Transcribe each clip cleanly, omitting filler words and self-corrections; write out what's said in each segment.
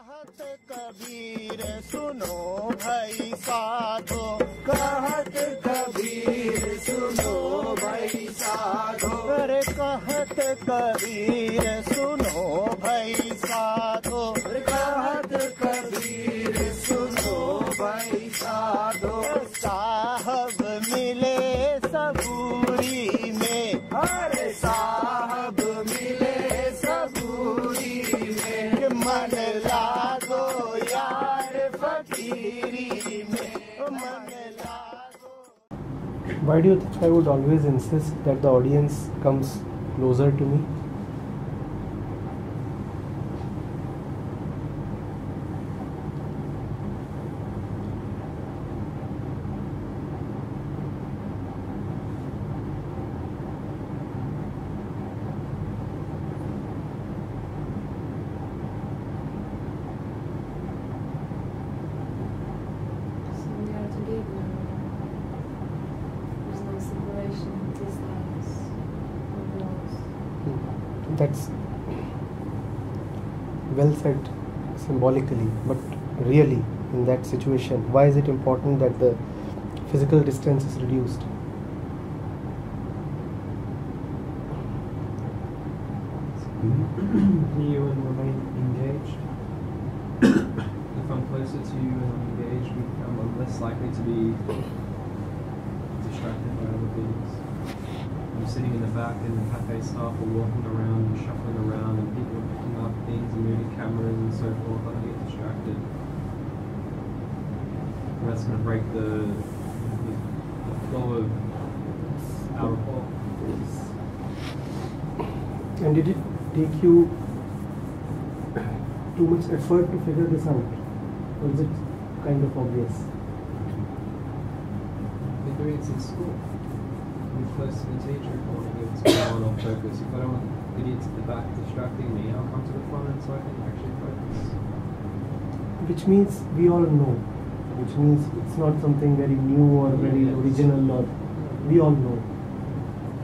कहत कबीर सुनो भाई साधो, कहत कबीर सुनो भाई साधो, अरे कहत कबीर सुनो भाई साधो, कहत कबीर सुनो भाई साधो। साहब मिले सबूरी में, अरे साहब मिले सबूरी में, मन लागो यार फकीरी में, मन लागो। Why do you think I would always insist that the audience comes closer to me? That's well said symbolically, but really in that situation, why is it important that the physical distance is reduced? You and remain engaged. If I'm closer to you and I'm engaged, I'm less likely to be distracted by other things. I'm sitting in the back and the cafe staff are walking around and shuffling around and people are picking up things and moving cameras and so forth. I don't get distracted. And that's going to break the flow of our rapport. And did it take you too much effort to figure this out? Or is it kind of obvious? I've been doing it since school. I'm close to the teacher if I want to get to on focus. If I don't want idiots at the back distracting me, I'll come to the front end so I can actually focus. Which means we all know. Which means it's not something very new or very original, or we all know.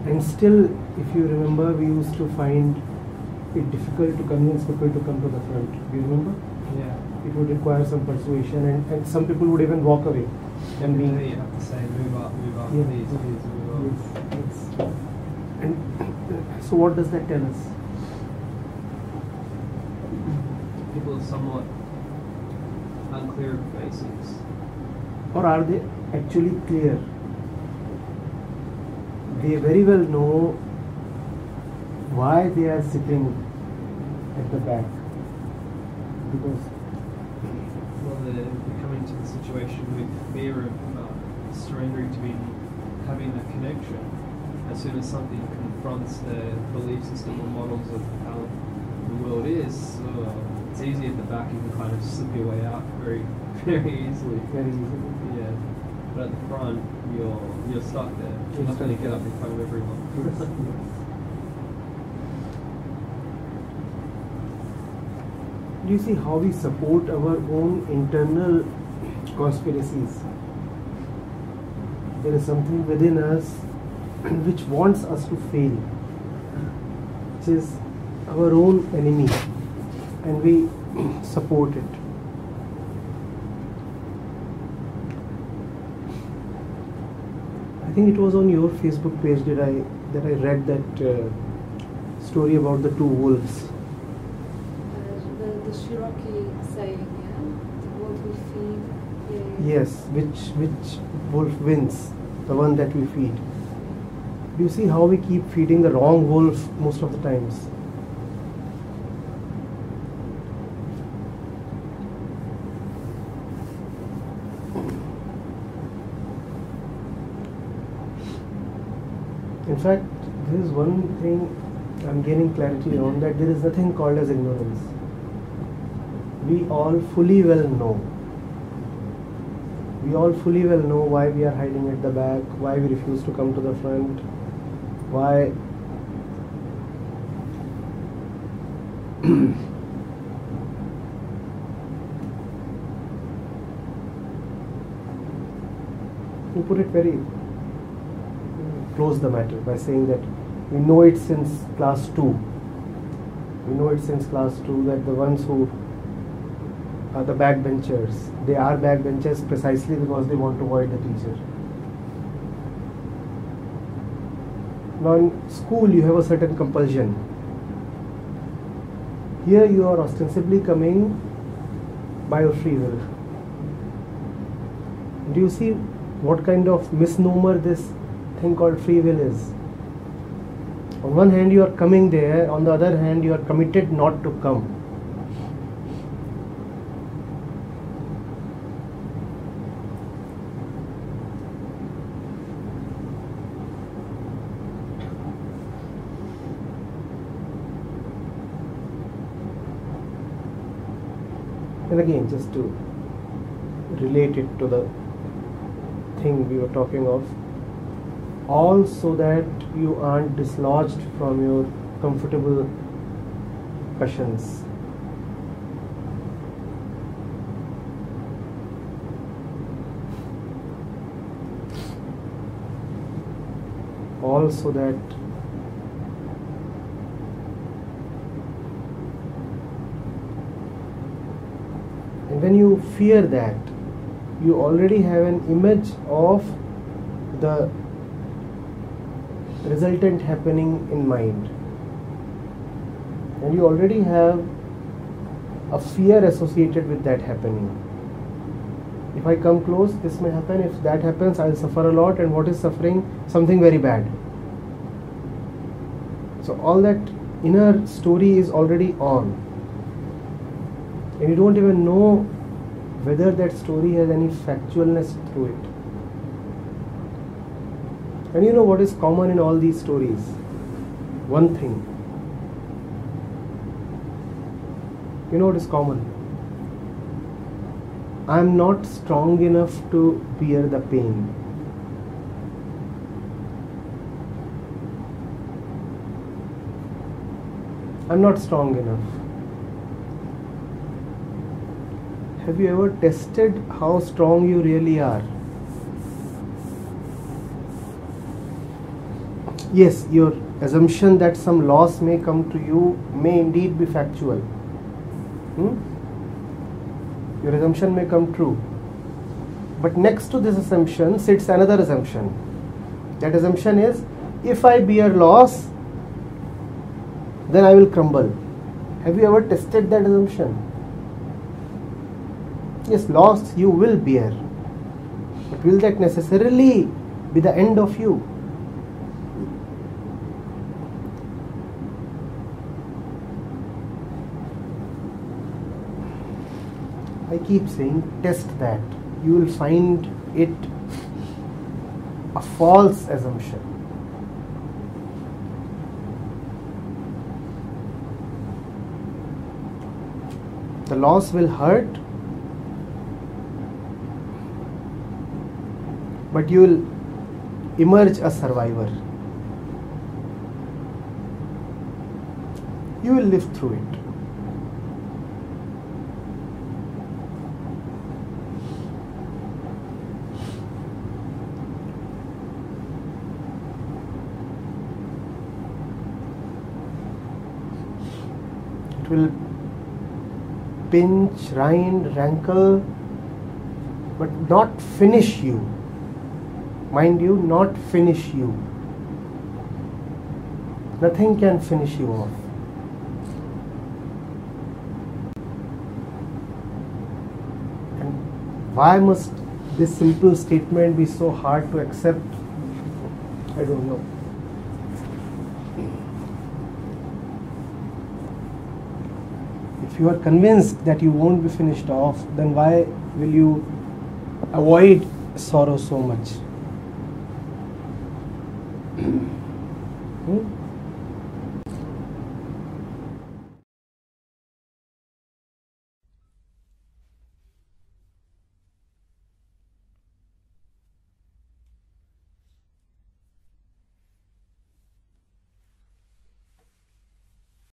And still, if you remember, we used to find it difficult to convince people to come to the front. Do you remember? Yeah. It would require some persuasion, and some people would even walk away. And You have to say, move up, Yeah. please, move up. Yes. And so what does that tell us? People are somewhat unclear of basics. Or are they actually clear? They very well know why they are sitting at the back. Because Well, they're coming to the situation with fear of surrendering to be having that connection. As soon as something confronts their belief system or models of how the world is, it's easy at the back. You can kind of slip your way out very, very easily. very easily. Yeah, but at the front, you're stuck there. You're not going to get up in front of everyone. Do you see how we support our own internal conspiracies? There is something within us which wants us to fail, which is our own enemy, and we support it. I think it was on your Facebook page that I read that story about the two wolves. The Cherokee saying, yeah? What we feed. Yes, which wolf wins? The one that we feed. Do you see how we keep feeding the wrong wolf most of the times? In fact, there is one thing I'm gaining clarity on, that there is nothing called as ignorance. We all fully well know. We all fully well know why we are hiding at the back, why we refuse to come to the front, why you put it very close the matter by saying that we know it since class 2. We know it since class 2 that the ones who are the backbenchers. They are backbenchers precisely because they want to avoid the teacher. Now in school you have a certain compulsion. Here you are ostensibly coming by your free will. Do you see what kind of misnomer this thing called free will is? On one hand you are coming there, on the other hand you are committed not to come. And again, just to relate it to the thing we were talking of, all so that you aren't dislodged from your comfortable cushions. All so that and when you fear that, you already have an image of the resultant happening in mind, and you already have a fear associated with that happening. If I come close, this may happen. If that happens, I'll suffer a lot. And what is suffering? Something very bad. So all that inner story is already on, and you don't even know whether that story has any factualness through it. And you know what is common in all these stories? One thing. You know what is common? I am not strong enough to bear the pain. I am not strong enough. Have you ever tested how strong you really are? Yes, your assumption that some loss may come to you may indeed be factual. Your assumption may come true. But next to this assumption sits another assumption. That assumption is, if I bear loss, then I will crumble. Have you ever tested that assumption? Yes, loss you will bear. But will that necessarily be the end of you? I keep saying, test that. You will find it a false assumption. The loss will hurt, but you will emerge a survivor. You will live through it. It will pinch, rind, rankle, but not finish you. Mind you, not finish you. Nothing can finish you off. And why must this simple statement be so hard to accept? I don't know. If you are convinced that you won't be finished off, then why will you avoid sorrow so much?